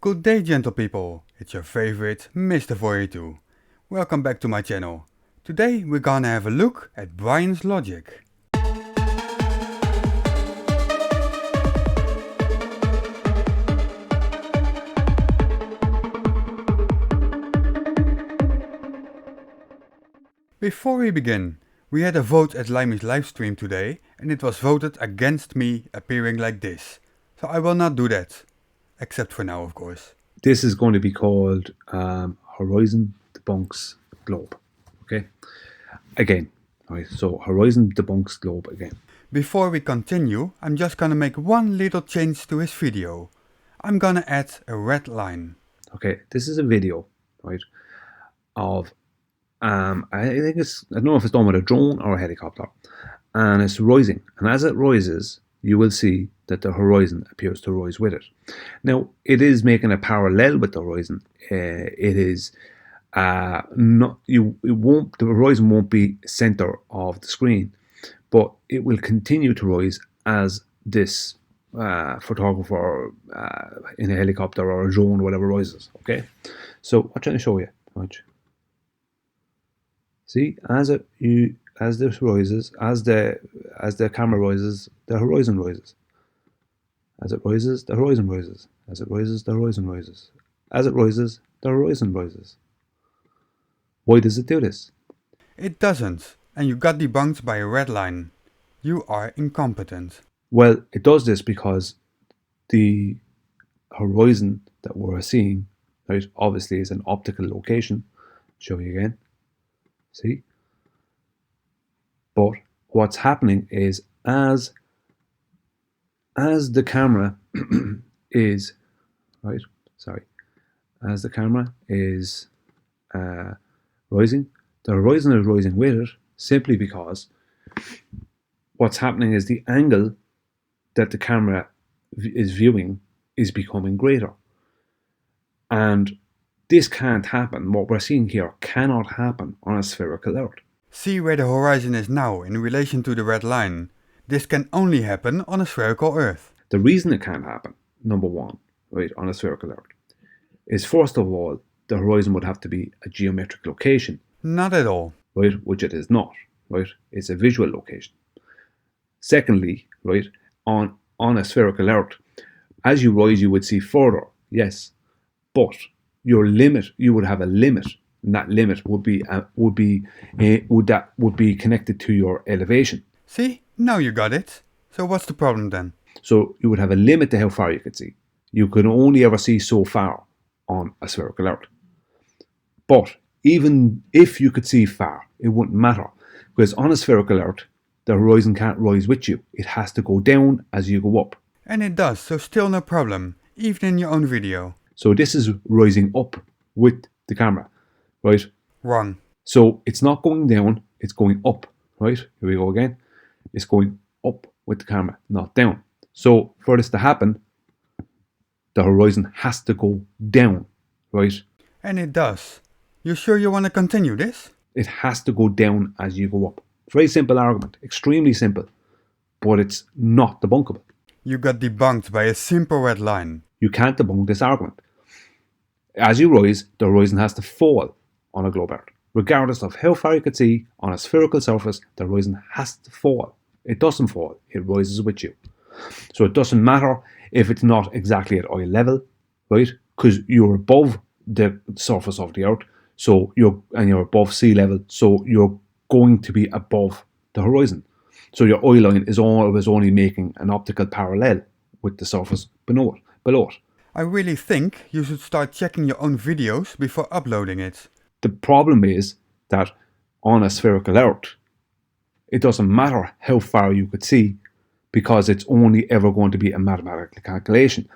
Good day, gentle people, it's your favorite Mr. 42. Welcome back to my channel. Today we're gonna have a look at Brian's logic. Before we begin, we had a vote at Limey's livestream today and it was voted against me appearing like this. So I will not do that. Except for now, of course. This is going to be called Horizon Debunks Globe. Okay? Again. Alright, so Horizon Debunks Globe again. Before we continue, I'm just gonna make one little change to his video. I'm gonna add a red line. Okay, this is a video, right, of I don't know if it's done with a drone or a helicopter, and it's rising. And as it rises, you will see that the horizon appears to rise with it. Now, it is making a parallel with the horizon. It is not you. The horizon won't be center of the screen, but it will continue to rise as this photographer in a helicopter or a drone or whatever rises. Okay, so I'm trying to show you. Watch. See, as this rises, as the camera rises, the horizon rises. As it rises, the horizon rises. As it rises, the horizon rises. As it rises, the horizon rises. Why does it do this? It doesn't, and you got debunked by a red line. You are incompetent. Well, it does this because the horizon that we're seeing, right, obviously is an optical location. Show you again. See? But what's happening is as the camera is as the camera is rising, the horizon is rising with it, simply because what's happening is the angle that the camera is viewing is becoming greater. And this can't happen. What we're seeing here cannot happen on a spherical Earth. See where the horizon is now in relation to the red line. This can only happen on a spherical Earth. The reason it can't happen, number one, right, on a spherical Earth, is first of all, the horizon would have to be a geometric location. Not at all. Right, which it is not, right? It's a visual location. Secondly, right, on a spherical Earth, as you rise, you would see further, yes, but your limit, you would have a limit, and that limit would be connected to your elevation. See, now you got it. So what's the problem then? So you would have a limit to how far you could see. You could only ever see so far on a spherical Earth. But even if you could see far, it wouldn't matter, because on a spherical Earth, the horizon can't rise with you. It has to go down as you go up. And it does, so still no problem, even in your own video. So this is rising up with the camera, right? Wrong. So it's not going down, it's going up, right? Here we go again. It's going up with the camera, not down. So for this to happen, the horizon has to go down, right? And it does. You sure you want to continue this? It has to go down as you go up. Very simple argument, extremely simple, but it's not debunkable. You got debunked by a simple red line. You can't debunk this argument. As you rise, the horizon has to fall on a globe Earth. Regardless of how far you could see, on a spherical surface, the horizon has to fall. It doesn't fall, it rises with you. So it doesn't matter if it's not exactly at eye level, right? Because you're above the surface of the Earth, so you're above sea level, so you're going to be above the horizon. So your eye line is always only making an optical parallel with the surface below it. I really think you should start checking your own videos before uploading it. The problem is that on a spherical Earth, it doesn't matter how far you could see, because it's only ever going to be a mathematical calculation.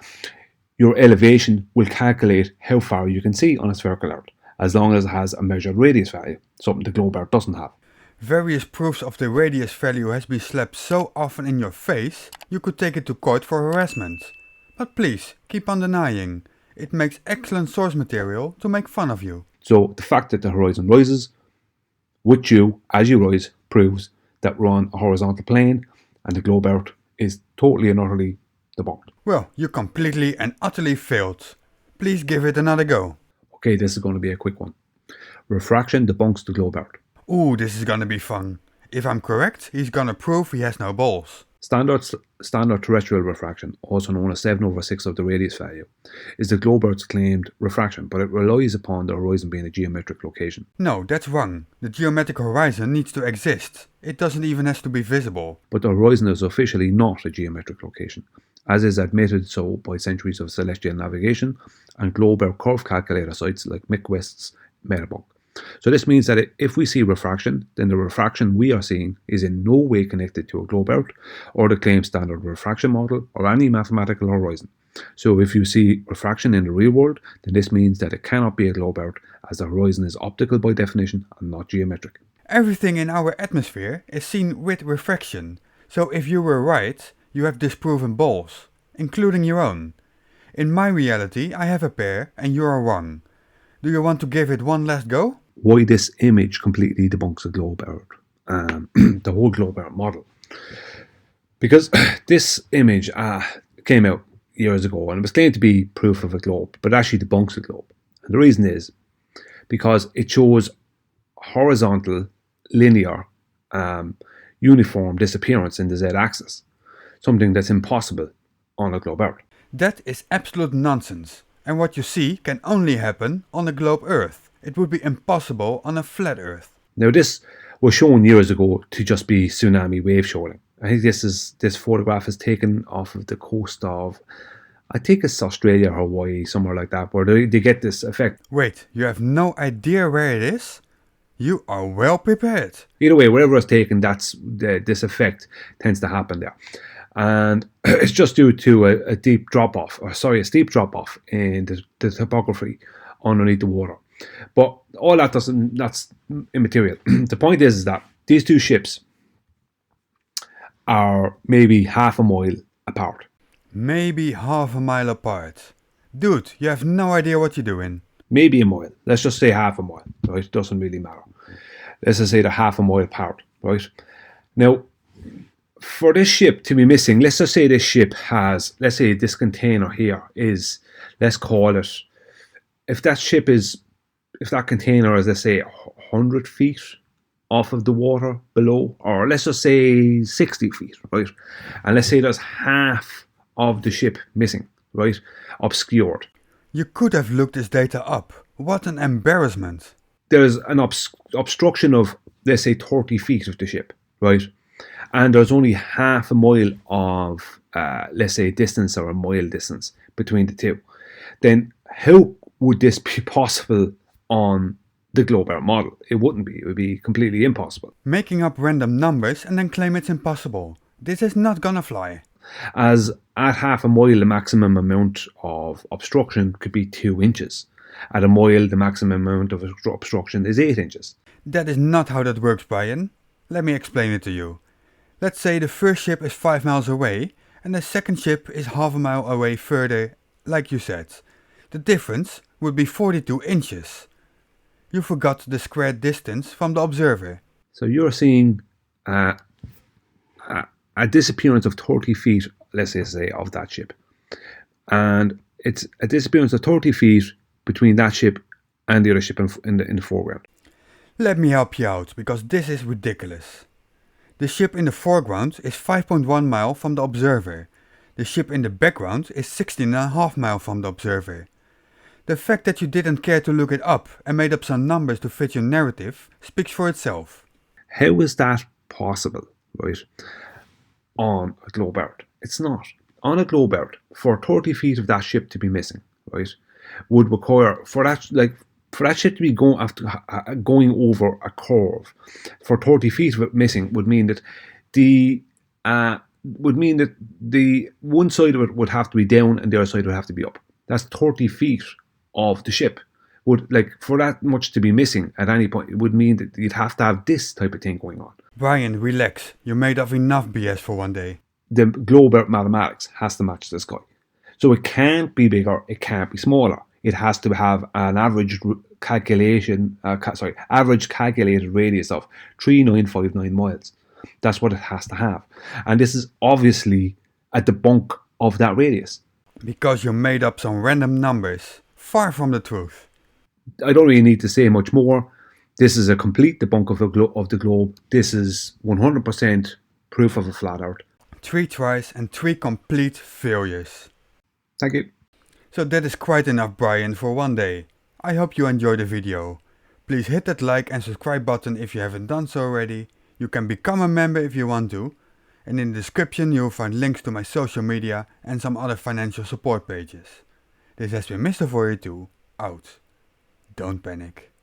Your elevation will calculate how far you can see on a spherical Earth, as long as it has a measured radius value, something the globe Earth doesn't have. Various proofs of the radius value has been slapped so often in your face, you could take it to court for harassment. But please, keep on denying. It makes excellent source material to make fun of you. So the fact that the horizon rises with you as you rise proves that we're on a horizontal plane and the globe Earth is totally and utterly debunked. Well, you completely and utterly failed. Please give it another go. Okay, this is going to be a quick one. Refraction debunks the globe Earth. Ooh, this is gonna be fun. If I'm correct, he's gonna prove he has no balls. Standard terrestrial refraction, also known as 7/6 of the radius value, is the globe Earth's claimed refraction, but it relies upon the horizon being a geometric location. No, that's wrong. The geometric horizon needs to exist. It doesn't even have to be visible. But the horizon is officially not a geometric location, as is admitted so by centuries of celestial navigation and globe Earth curve calculator sites like Mick West's Metabunk. So this means that if we see refraction, then the refraction we are seeing is in no way connected to a globe Earth or the claimed standard refraction model or any mathematical horizon. So if you see refraction in the real world, then this means that it cannot be a globe Earth, as the horizon is optical by definition and not geometric. Everything in our atmosphere is seen with refraction. So if you were right, you have disproven balls, including your own. In my reality, I have a pair and you are wrong. Do you want to give it one last go? Why this image completely debunks the globe Earth, the whole globe Earth model. Because this image came out years ago and it was claimed to be proof of a globe, but actually debunks the globe. And the reason is because it shows horizontal, linear, uniform disappearance in the z-axis, something that's impossible on a globe Earth. That is absolute nonsense. And what you see can only happen on a globe Earth. It would be impossible on a flat Earth. Now this was shown years ago to just be tsunami wave showing. I think this photograph is taken off of the coast of, I think it's Australia or Hawaii, somewhere like that, where they get this effect. Wait, you have no idea where it is? You are well prepared. Either way, wherever it's taken, this effect tends to happen there. And it's just due to a steep drop off in the topography underneath the water. But all that's immaterial. The point is that these two ships are maybe half a mile apart. Maybe half a mile apart. Dude, you have no idea what you're doing. Maybe a mile. Let's just say half a mile, right? It doesn't really matter. Let's just say they're half a mile apart, right? Now, for this ship to be missing, let's just say this ship has, let's say this container here is, let's call it, if that container is, let's say, 100 feet off of the water below, or let's just say 60 feet, right? And let's say there's half of the ship missing, right? Obscured. You could have looked this data up. What an embarrassment. There's an obstruction of, let's say, 30 feet of the ship, right? And there's only half a mile of, let's say, distance or a mile distance between the two. Then how would this be possible on the globe Earth model? It wouldn't be. It would be completely impossible. Making up random numbers and then claim it's impossible. This is not gonna fly. As at half a mile, the maximum amount of obstruction could be 2 inches. At a mile, the maximum amount of obstruction is 8 inches. That is not how that works, Brian. Let me explain it to you. Let's say the first ship is 5 miles away and the second ship is half a mile away further, like you said. The difference would be 42 inches. You forgot the squared distance from the observer. So you're seeing a disappearance of 30 feet, let's say, of that ship. And it's a disappearance of 30 feet between that ship and the other ship in the foreground. Let me help you out, because this is ridiculous. The ship in the foreground is 5.1 miles from the observer. The ship in the background is 16.5 miles from the observer. The fact that you didn't care to look it up and made up some numbers to fit your narrative speaks for itself. How is that possible, right, on a globe Earth? It's not. On a globe Earth, for 30 feet of that ship to be missing, right, would require, for that ship to be going over a curve, for 30 feet of it missing would mean that the one side of it would have to be down and the other side would have to be up. That's 30 feet of the ship. For that much to be missing at any point, it would mean that you'd have to have this type of thing going on. Brian, relax. You made up enough BS for one day. The globe Earth mathematics has to match the sky. So it can't be bigger, it can't be smaller. It has to have an average calculated radius of 3959 miles. That's what it has to have. And this is obviously a debunk of that radius. Because you made up some random numbers. Far from the truth. I don't really need to say much more. This is a complete debunk of the globe. This is 100% proof of a flat earth. 3 tries and 3 complete failures. Thank you. So that is quite enough, Brian, for one day. I hope you enjoyed the video. Please hit that like and subscribe button if you haven't done so already. You can become a member if you want to. And in the description you'll find links to my social media and some other financial support pages. This has been Mr. 42, out. Don't panic.